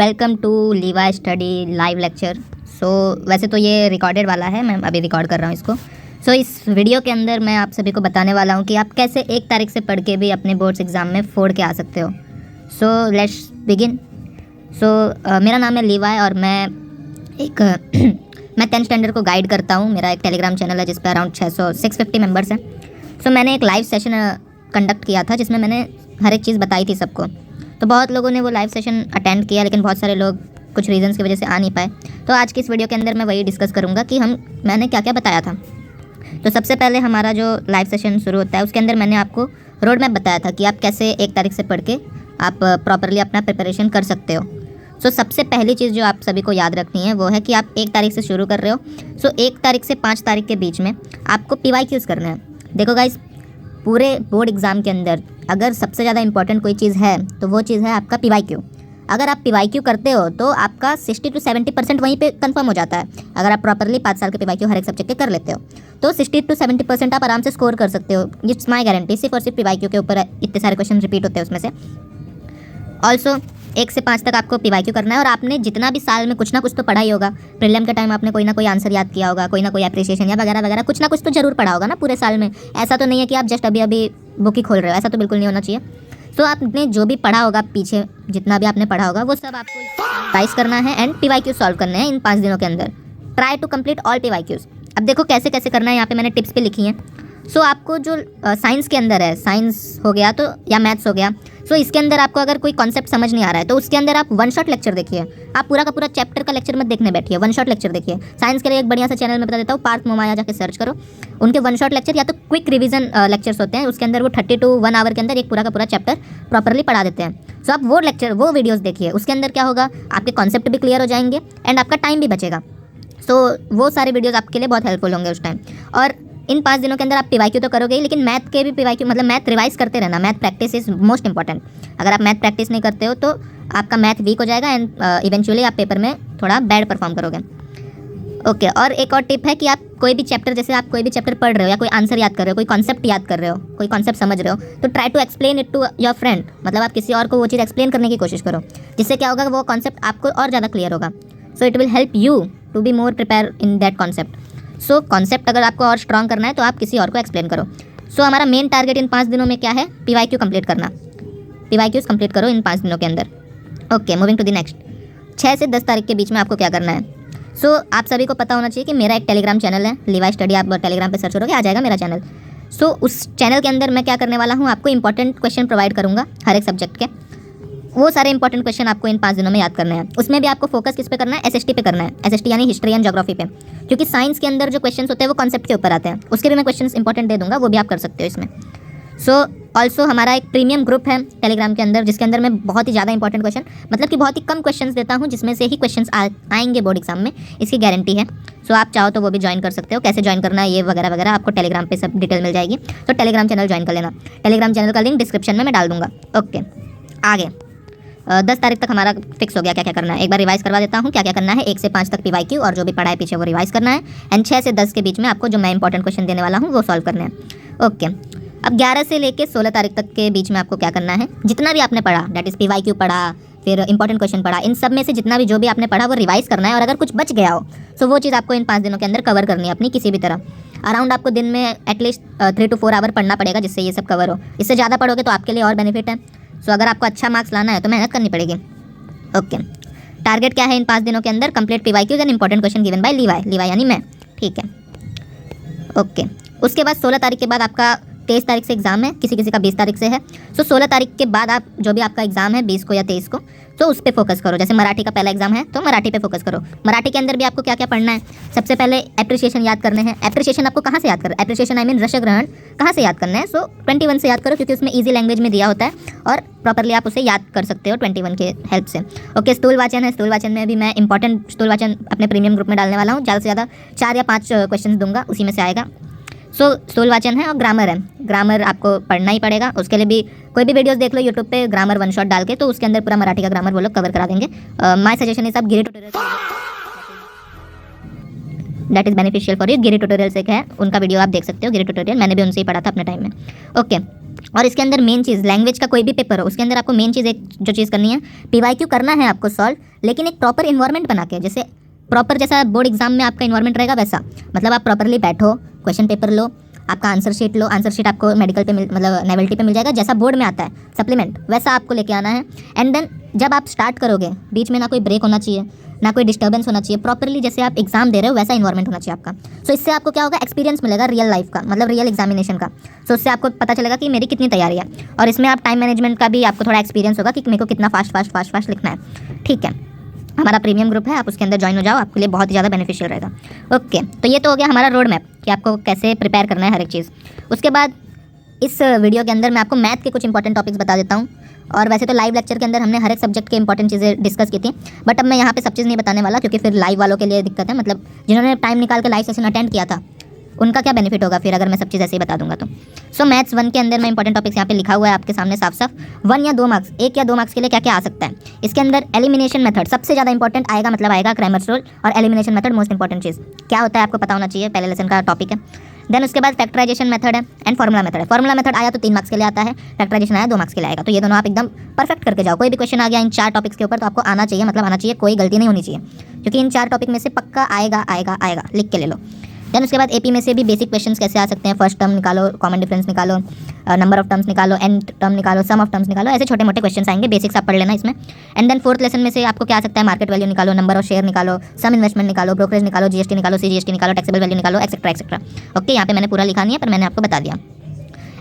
Welcome to लीवा study live lecture. वैसे तो ये रिकॉर्डेड वाला है, मैं अभी रिकॉर्ड कर रहा हूँ इसको। इस वीडियो के अंदर मैं आप सभी को बताने वाला हूँ कि आप कैसे 1 तारीख से पढ़ के भी अपने बोर्ड्स एग्ज़ाम में फोड़ के आ सकते हो। Let's begin. मेरा नाम है लीवा और मैं 10th स्टैंडर्ड को गाइड करता हूँ। मेरा एक टेलीग्राम चैनल है जिस पर अराउंड 650 मेंबर्स हैं। मैंने एक लाइव सेशन कंडक्ट किया था जिसमें मैंने हर एक चीज़ बताई थी सबको। तो बहुत लोगों ने वो लाइव सेशन अटेंड किया, लेकिन बहुत सारे लोग कुछ रीज़न्स की वजह से आ नहीं पाए। तो आज की इस वीडियो के अंदर मैं वही डिस्कस करूँगा कि मैंने क्या क्या बताया था। तो सबसे पहले हमारा जो लाइव सेशन शुरू होता है उसके अंदर मैंने आपको रोड मैप बताया था कि आप कैसे 1 तारीख से पढ़ के आप प्रॉपरली अपना प्रिपरेशन कर सकते हो। सबसे पहली चीज़ जो आप सभी को याद रखनी है वो है कि आप 1 तारीख से शुरू कर रहे हो। 1 तारीख से 5 तारीख के बीच में आपको PYQs करना है। देखो गाइस, पूरे बोर्ड एग्ज़ाम के अंदर अगर सबसे ज़्यादा इंपॉर्टेंट कोई चीज़ है तो वो चीज़ है आपका PYQ। अगर आप PYQ करते हो तो आपका 60 to 70% वहीं पे कंफर्म हो जाता है। अगर आप प्रॉपरली 5 साल के PYQ हर एक सब्जेक्ट के कर लेते हो तो 60 to 70% आप आराम से स्कोर कर सकते हो। It's my guarantee. सिर्फ और सिर्फ PYQ के ऊपर इतने सारे क्वेश्चन रिपीट होते हैं उसमें से। ऑल्सो 1 से 5 तक आपको PYQ करना है और आपने जितना भी साल में कुछ ना कुछ तो पढ़ा ही होगा। प्रीलिम के टाइम आपने कोई ना कोई आंसर याद किया होगा, कोई ना कोई एप्रिसिएशन या वगैरह वगैरह कुछ ना कुछ तो जरूर पढ़ा होगा ना पूरे साल में। ऐसा तो नहीं है कि आप जस्ट अभी बुक ही खोल रहे हो, ऐसा तो बिल्कुल नहीं होना चाहिए। आपने जो भी पढ़ा होगा पीछे, जितना भी आपने पढ़ा होगा वो सब आपको रिवाइज करना है एंड PYQ सॉल्व करने हैं इन 5 दिनों के अंदर। Try to complete all PYQs। अब देखो कैसे कैसे करना है, यहाँ पे मैंने टिप्स पे लिखी हैं। आपको जो साइंस के अंदर है, साइंस हो गया तो या मैथ्स हो गया, इसके अंदर आपको अगर कोई कॉन्सेप्ट समझ नहीं आ रहा है तो उसके अंदर आप 1 शॉट लेक्चर देखिए। आप पूरा का पूरा चैप्टर का लेक्चर मत देखने बैठिए, 1 शॉट लेक्चर देखिए। साइंस के लिए एक बढ़िया सा चैनल में बता देता हूँ, पार्थ मोमाया जाके सर्च करो। उनके 1 शॉट लेक्चर या तो क्विक रिवीजन लेक्चर्स होते हैं, उसके अंदर वो 30 to 1 आवर के अंदर एक पूरा का पूरा चैप्टर प्रॉपरली पढ़ा देते हैं। आप वो वीडियोज़ देखिए। उसके अंदर क्या होगा, आपके कॉन्सेप्ट भी क्लियर हो जाएंगे एंड आपका टाइम भी बचेगा। वो सारे वीडियोज़ आपके लिए बहुत हेल्पफुल होंगे उस टाइम। और इन 5 दिनों के अंदर आप PYQ तो करोगे ही, लेकिन मैथ के भी PYQ मतलब मैथ रिवाइज करते रहना। Math practice is most important. अगर आप मैथ प्रैक्टिस नहीं करते हो तो आपका मैथ वीक हो जाएगा एंड इवेंचुअली आप पेपर में थोड़ा बैड परफॉर्म करोगे। ओके, और एक और टिप है कि आप कोई भी चैप्टर, जैसे आप कोई भी चैप्टर पढ़ रहे हो या कोई आंसर याद कर रहे हो, कोई कॉन्सेप्ट याद कर रहे हो, कोई कॉन्सेप्ट समझ रहे हो, तो try to explain it to your friend. मतलब आप किसी और को वो चीज़ एक्सप्लेन करने की कोशिश करो, जिससे क्या होगा वो कॉन्सेप्ट आपको और ज़्यादा क्लियर होगा। It will help you to be more prepare in that concept. Concept अगर आपको और स्ट्रॉन्ग करना है तो आप किसी और को एक्सप्लेन करो। हमारा मेन टारगेट इन 5 दिनों में क्या है, PYQ कंप्लीट करना। PYQs कंप्लीट करो इन 5 दिनों के अंदर। Okay, moving to the next. 6 से 10 तारीख के बीच में आपको क्या करना है। आप सभी को पता होना चाहिए कि मेरा एक टेलीग्राम चैनल है, लीवा स्टडी। आप टेलीग्राम पे सर्च करोगे आ जाएगा मेरा चैनल। उस चैनल के अंदर मैं क्या करने वाला हूँ, आपको इंपॉर्टेंट क्वेश्चन प्रोवाइड करूँगा हर एक सब्जेक्ट के। वो सारे इंपॉर्टेंट क्वेश्चन आपको इन 5 दिनों में याद करने हैं। उसमें भी आपको फोकस किस पे करना है, SST पे करना है। SST यानी हिस्ट्री एंड ज्योग्राफी पे, क्योंकि साइंस के अंदर जो क्वेश्चंस होते हैं वो कॉन्सेप्ट के ऊपर आते हैं। उसके भी मैं क्वेश्चंस इंपॉर्टेंट दे दूंगा, वो भी आप कर सकते हो इसमें। ऑल्सो हमारा एक प्रीमियम ग्रुप है टेलीग्राम के अंदर, जिसके अंदर मैं बहुत ही ज़्यादा इंपॉर्टेंट क्वेश्चन, मतलब कि बहुत ही कम क्वेश्चन देता हूँ, जिसमें से ही क्वेश्चन आएंगे बोर्ड एग्जाम में, इसकी गारंटी है। आप चाहो तो वो भी ज्वाइन कर सकते हो। कैसे ज्वाइन करना है ये वगैरह वगैरह आपको टेलीग्राम पे सब डिटेल मिल जाएगी। टेलीग्राम चैनल ज्वाइन कर लेना। टेलीग्राम चैनल का लिंक डिस्क्रिप्शन में मैं डाल दूंगा। ओके, आगे 10 तारीख तक हमारा फिक्स हो गया क्या क्या करना है। एक बार रिवाइज करवा देता हूँ क्या क्या करना है। 1 से 5 तक PYQ और जो भी पढ़ा है पीछे वो रिवाइज करना है एंड 6 से 10 के बीच में आपको जो मैं इंपॉर्टेंट क्वेश्चन देने वाला हूँ वो सॉल्व करने हैं। ओके, अब 11 से लेके 16 तारीख तक के बीच में आपको क्या करना है, जितना भी आपने पढ़ा, दैट इज़ PYQ पढ़ा, फिर इंपॉर्टेंट क्वेश्चन पढ़ा, इन सब में से जितना भी जो भी आपने पढ़ा वो रिवाइज करना है। और अगर कुछ बच गया हो वो चीज़ आपको इन 5 दिनों के अंदर कवर करनी है अपनी किसी भी तरह। अराउंड आपको दिन में एटलीस्ट 3 to 4 आवर पढ़ना पड़ेगा, जिससे ये सब कवर हो। इससे ज़्यादा पढ़ोगे तो आपके लिए और बेनिफिट है। अगर आपको अच्छा मार्क्स लाना है तो मेहनत करनी पड़ेगी। ओके, टारगेट क्या है इन 5 दिनों के अंदर, complete PYQs and important question given by लीवा यानी मैं। ठीक है, ओके। उसके बाद 16 तारीख के बाद आपका 23 तारीख से एग्ज़ाम है, किसी किसी का 20 तारीख से है। 16 तारीख के बाद आप जो भी आपका एग्ज़ाम है 20 को या 23 को, उस पर फोकस करो। जैसे मराठी का पहला एग्जाम है तो मराठी पे फोकस करो। मराठी के अंदर भी आपको क्या क्या पढ़ना है, सबसे पहले एप्रिसिएशन याद करने हैं। एप्रिसिएशन आपको कहाँ से याद करना है, एप्रिसिएशन आई मीन रसग्रहण कहाँ से याद करना है। 21 से याद करो, क्योंकि उसमें ईजी लैंग्वेज में दिया होता है और प्रॉपरली आप उसे याद कर सकते हो 21 के हेल्प से। ओके, स्थूल वाचन है। स्थूल वाचन में भी मैं इंपॉर्टेंट स्थूल वाचन अपने प्रीमियम ग्रुप में डालने वाला हूँ। ज़्यादा से ज़्यादा 4 या 5 क्वेश्चन दूंगा, उसी में से आएगा। स्थूल वाचन है। और ग्रामर है। ग्रामर आपको पढ़ना ही पड़ेगा, उसके लिए भी कोई भी वीडियोस देख लो यूट्यूब पे, ग्रामर 1 शॉट डाल के, तो उसके अंदर पूरा मराठी का ग्रामर वो लोग कवर करा देंगे। माय सजेशन इज आप Giri tutorial, that is beneficial for you. Giri tutorial से है, उनका वीडियो आप देख सकते हो। गिरी ट्यूटोरियल मैंने भी उनसे ही पढ़ा था अपने टाइम में। ओके, और इसके अंदर मेन चीज़ लैंग्वेज का कोई भी पेपर हो उसके अंदर आपको मेन चीज़ एक जो चीज़ करनी है, PYQ करना है आपको सॉल्व, लेकिन एक प्रॉपर इन्वायरमेंट बना के, जैसे प्रॉपर जैसा बोर्ड एग्जाम में आपका इन्वायरमेंट रहेगा वैसा, मतलब आप प्रॉपरली बैठो, क्वेश्चन पेपर लो, आपका आंसर शीट लो, आंसर शीट आपको मेडिकल पे मतलब नेवल्टी पे मिल जाएगा, जैसा बोर्ड में आता है सप्लीमेंट वैसा आपको लेके आना है। एंड देन जब आप स्टार्ट करोगे बीच में ना कोई ब्रेक होना चाहिए, ना कोई डिस्टर्बेंस होना चाहिए, प्रॉपरली जैसे आप एग्जाम दे रहे हो वैसा इन्वायरमेंट होना चाहिए आपका। सो इससे आपको क्या होगा, एक्सपीरियंस मिलेगा रियल लाइफ का, मतलब रियल एग्जामिनेशन का। सो इससे आपको पता चलेगा कि मेरी कितनी तैयारी है, और इसमें आप टाइम मैनेजमेंट का भी आपको थोड़ा एक्सपीरियंस होगा कि मेरे को कितना फास्ट लिखना है। ठीक है, हमारा प्रीमियम ग्रुप है, आप उसके अंदर ज्वाइन हो जाओ, आपके लिए बहुत ही ज़्यादा बेनिफिशियल रहेगा। ओके, तो ये तो हो गया हमारा रोड मैप कि आपको कैसे प्रिपेयर करना है हर एक चीज़। उसके बाद इस वीडियो के अंदर मैं आपको मैथ के कुछ इंपॉर्टेंट टॉपिक्स बता देता हूँ। और वैसे तो लाइव लेक्चर के अंदर हमने हर एक सब्जेक्ट के इंपॉर्टेंट चीज़ें डिस्कस की थी, बट अब मैं यहाँ पे सब चीज़ नहीं बताने वाला, क्योंकि फिर लाइव वालों के लिए दिक्कत है, मतलब जिन्होंने टाइम निकाल के लाइव सेशन अटेंड किया था उनका क्या बेनिफिट होगा फिर अगर मैं सब चीज़ ऐसे ही बता दूंगा तो। सो मैथ्स 1 के अंदर मैं इंपॉर्टेंट टॉपिक्स यहाँ पे लिखा हुआ है आपके सामने साफ साफ। 1 या 2 मार्क्स, 1 या 2 मार्क्स के लिए क्या क्या आ सकता है इसके अंदर। एलिमिनेशन मेथड सबसे ज़्यादा इंपॉर्टेंट आएगा, मतलब आएगा क्रैमर्स रूल, और एलिमिनेशन मेथड मोस्ट इंपॉर्टेंट चीज़ क्या होता है आपको पता होना चाहिए, पहले लेसन का टॉपिक है। देन उसके बाद फैक्टराइजेशन मेथड है एंड फार्मूला मेथड है। फार्मूला मेथड आया तो 3 मार्क्स के लिए आता है, फैक्टराइजेशन आया 2 मार्क्स के लिए आएगा, तो ये दोनों आप एकदम परफेक्ट करके जाओ। कोई भी क्वेश्चन आ गया इन 4 टॉपिक्स के ऊपर तो आपको आना चाहिए, मतलब आना चाहिए, कोई गलती नहीं होनी चाहिए, क्योंकि इन 4 टॉपिक में से पक्का आएगा आएगा आएगा, लिख के ले लो। देन उसके बाद AP में से भी बेसिक क्वेश्चंस कैसे आ सकते हैं, फर्स्ट टर्म निकालो, कॉमन डिफरेंस निकालो, नंबर ऑफ टर्म्स निकालो, एंड टर्म निकालो, सम ऑफ टर्म्स निकालो, ऐसे छोटे मोटे क्वेश्चंस आएंगे, बेसिक्स आप पढ़ लेना इसमें। एंड देन 4th लेसन में से आपको क्या आ सकता है, मार्केट वैल्यू निकालो, नंबर ऑफ शेयर निकालो, सम इन्वेस्टमेंट निकालो, ब्रोकरेज निकालो, GST निकालो, CGST निकालो, टैक्सेबल वैल्यू निकालो, एक्सेट्रा एक्सेट्रा। ओके, यहाँ पे मैंने पूरा लिखा नहीं है पर मैंने आपको बता दिया।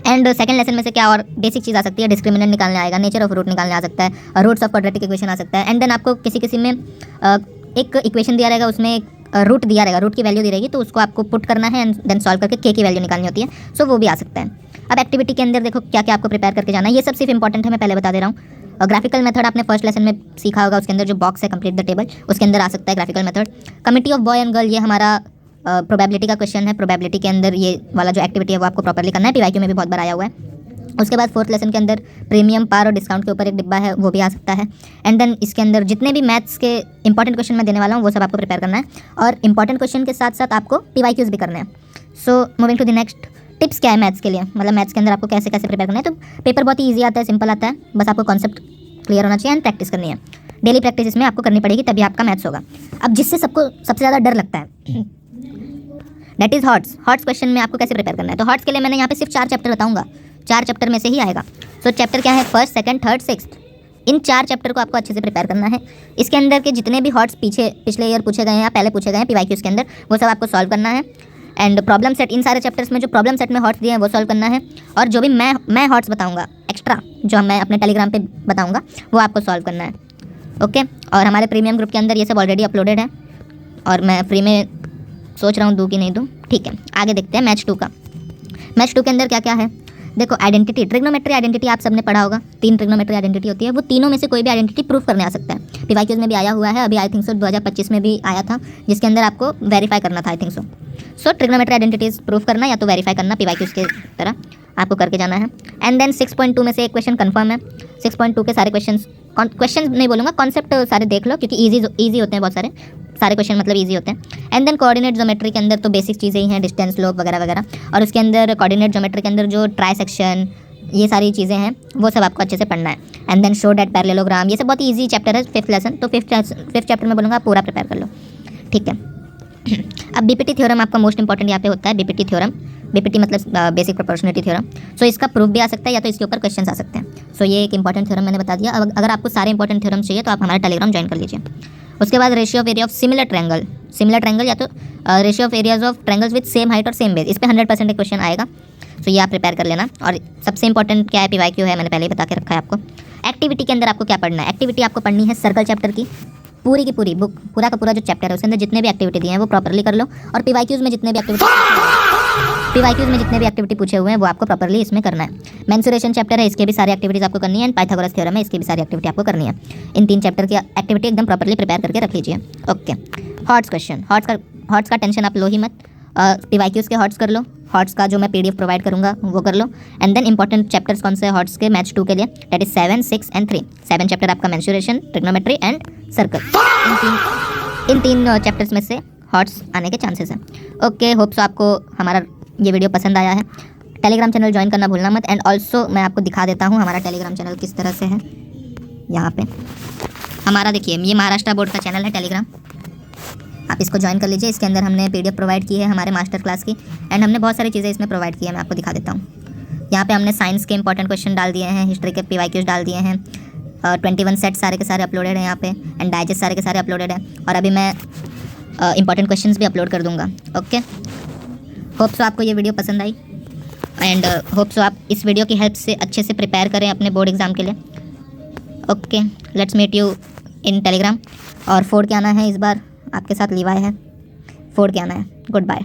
एंड सेकंड लेसन में से क्या और बेसिक चीज़ आ सकती है, डिस्क्रिमिनेंट निकालने आएगा, नेचर ऑफ रूट निकालने आ सकता है, रूट्स ऑफ क्वाड्रेटिक इक्वेशन आ सकता है। एंड देन आपको किसी में एक इक्वेशन दिया रहेगा, उसमें रूट दिया रहेगा, रूट की वैल्यू दी रहेगी, तो उसको आपको पुट करना है एंड देन सॉल्व करके k की वैल्यू निकालनी होती है, सो वो भी आ सकता है। अब एक्टिविटी के अंदर देखो क्या क्या आपको प्रिपेयर करके जाना है, ये सब सिर्फ इंपॉर्टेंट है, मैं पहले बता दे रहा हूँ। ग्राफिकल मेथड आपने फर्स्ट लेसन में सीखा होगा, उसके अंदर जो बॉक्स है कंप्लीट द टेबल, उसके अंदर आ सकता है graphical method. Committee of boy and girl, ये हमारा प्रोबेबिलिटी का क्वेश्चन है, प्रोबेबिलिटी के अंदर ये वाला जो एक्टिविटी है वो आपको प्रॉपर्ली करना है, PYQ में भी बहुत बार आया हुआ है। उसके बाद 4th लेसन के अंदर प्रीमियम, पार और डिस्काउंट के ऊपर एक डिब्बा है, वो भी आ सकता है। एंड देन इसके अंदर जितने भी मैथ्स के इंपॉर्टेंट क्वेश्चन मैं देने वाला हूँ वो सब आपको प्रिपेयर करना है, और इंपॉर्टेंट क्वेश्चन के साथ साथ आपको PYQs भी करने हैं। So moving to the next, tips क्या है मैथ्स के लिए, मतलब मैथ्स के अंदर आपको कैसे कैसे प्रिपेयर करना है। तो पेपर बहुत ही ईजी आता है, सिंपल आता है, बस आपको कॉन्सेप्ट क्लियर होना चाहिए एंड प्रैक्टिस करनी है। डेली प्रैक्टिस इसमें आपको करनी पड़ेगी, तभी आपका मैथ्स होगा। अब जिससे सबको सबसे ज़्यादा डर लगता है that is hots. Hots question में आपको कैसे प्रिपेयर करना है, तो हॉट्स के लिए मैंने यहाँ पे सिर्फ 4 चैप्टर बताऊँगा, 4 चैप्टर में से ही आएगा। सो चैप्टर क्या है, फर्स्ट, सेकंड, थर्ड, सिक्स्थ, इन 4 चैप्टर को आपको अच्छे से प्रिपेयर करना है। इसके अंदर के जितने भी हॉट्स पिछले ईयर पूछे गए हैं या पहले पूछे गए हैं PYQs के अंदर, वो सब आपको सॉल्व करना है। एंड प्रॉब्लम सेट, इन सारे चैप्टर्स में जो प्रॉब्लम सेट में हॉट्स दिए हैं वो सॉल्व करना है, और जो भी मैं हॉट्स बताऊँगा एक्स्ट्रा, जो मैं अपने टेलीग्राम पे बताऊँगा वो आपको सॉल्व करना है। ओके, और हमारे प्रीमियम ग्रुप के अंदर ये सब ऑलरेडी अपलोडेड है, और मैं फ्री में सोच रहा हूँ दूँ कि नहीं दूँ। ठीक है, आगे देखते हैं मैच 2 का। मैच 2 के अंदर क्या क्या है, देखो आइडेंटिटी, ट्रिग्नोमेट्री आइडेंटिटी आप सबने पढ़ा होगा, 3 ट्रिग्नोमेट्री आइडेंटिटी होती है, वो तीनों में से कोई भी आइडेंटिटी प्रूफ करने आ सकता है। PYQs में भी आया हुआ है, अभी आई थिंक सो 2025 में भी आया था, जिसके अंदर आपको वेरीफाई करना था I think so. So trigonometry identities proof करना या तो वेरीफाई करना PYQs के तरह आपको करके जाना है। एंड देन 6.2 में से एक क्वेश्चन कन्फर्म है, 6.2 के सारे क्वेश्चन नहीं बोलूँगा, कॉन्सेप्ट सारे देख लो, क्योंकि ईजी होते हैं, बहुत सारे क्वेश्चन मतलब इजी होते हैं। एंड देन कोऑर्डिनेट ज्योमेट्री के अंदर तो बेसिक चीज़ें ही हैं, डिस्टेंस, स्लोप वगैरह वगैरह, और उसके अंदर कोऑर्डिनेट ज्योमेट्री के अंदर जो ट्राइसेक्शन, ये सारी चीज़ें हैं वो सब आपको अच्छे से पढ़ना है। And then show that parallelogram, ये सब बहुत ईजी चैप्टर है, 5th लेसन, तो 5th चैप्टर में बोलूँगा पूरा प्रिपेयर कर लो। ठीक है, अब BPT थ्योरम आपका मोस्ट इंपॉर्टेंट यहाँ पे होता है, BPT थ्योरम, BPT मतलब बेसिक प्रोपोर्शनलिटी थ्योरम। सो इसका प्रूफ भी आ सकता है या तो इसके ऊपर क्वेश्चंस आ सकते हैं। सो ये एक इंपॉर्टेंट थ्योरम मैंने बता दिया। अब अगर आपको सारे इंपॉर्टेंट थ्योरम चाहिए तो आप हमारा टेलीग्राम ज्वाइन कर लीजिए। उसके बाद ratio of area of similar triangle या तो ratio of areas of triangles with same height और सेम बेस, इस पे 100% एक क्वेश्चन आएगा। सो ये आप प्रिपेयर कर लेना। और सबसे इंपॉर्टेंट क्या है, PYQ है, मैंने पहले ही बता के रखा है आपको। एक्टिविटी के अंदर आपको क्या पढ़ना है, एक्टिविटी आपको पढ़नी है सर्कल चैप्टर की पूरी की पूरी बुक, पूरा का पूरा जो चैप्टर है उसके अंदर जितने भी एक्टिविटी दिए हैं वो प्रॉपर्ली कर लो, और PYQs में जितने भी एक्टिविटी पूछे हुए हैं वो आपको प्रॉपर्ली इसमें करना है। मेंसुरेशन चैप्टर है, इसके भी सारी एक्टिविटीज आपको करनी है, एंड पाइथागोरस थ्योरम है, इसकी भी सारी एक्टिविटी आपको करनी है। इन 3 चैप्टर की एक्टिविटी एकदम प्रॉपर्ली प्रिपेयर करके रख लीजिए। ओके, हॉट्स क्वेश्चन, हॉट्स का टेंशन आप लो ही मत, PYQs के हॉट्स कर लो, हॉट्स का जो मैं PDF प्रोवाइड करूँगा वो कर लो। एंड देन इंपॉर्टेंट चैप्टर्स कौन से हैं हॉट्स के मैच 2 के लिए, दैट इज 7, 6 एंड 3। 7 चैप्टर आपका मेंसुरेशन, ट्रिग्नोमेट्री एंड सर्कल, इन तीन चैप्टर्स में से हॉट्स आने के चांसेस हैं। ओके, होप सो आपको हमारा ये वीडियो पसंद आया है। टेलीग्राम चैनल ज्वाइन करना भूलना मत। एंड ऑल्सो मैं आपको दिखा देता हूँ हमारा टेलीग्राम चैनल किस तरह से है। यहाँ पे हमारा देखिए, ये महाराष्ट्र बोर्ड का चैनल है टेलीग्राम, आप इसको ज्वाइन कर लीजिए। इसके अंदर हमने PDF प्रोवाइड की है हमारे मास्टर क्लास की, एंड हमने बहुत सारी चीज़ें इसमें प्रोवाइड की है। मैं आपको दिखा देता हूँ। यहाँ पे हमने साइंस के इंपॉर्टेंट क्वेश्चन डाल दिए हैं, हिस्ट्री के PYQs डाल दिए हैं, 21 सेट सारे के सारे अपलोडेड हैं यहाँ पे, एंड डाइजेस्ट सारे के सारे अपलोडेड हैं। और अभी मैं इंपॉर्टेंट क्वेश्चंस भी अपलोड कर दूँगा। ओके, होप सो आपको ये वीडियो पसंद आई, एंड होप सो आप इस वीडियो की हेल्प से अच्छे से प्रिपेयर करें अपने बोर्ड एग्ज़ाम के लिए। Okay, let's meet you in Telegram. और 4 के आना है इस बार, आपके साथ लीवाई है, 4 के आना है। Good bye.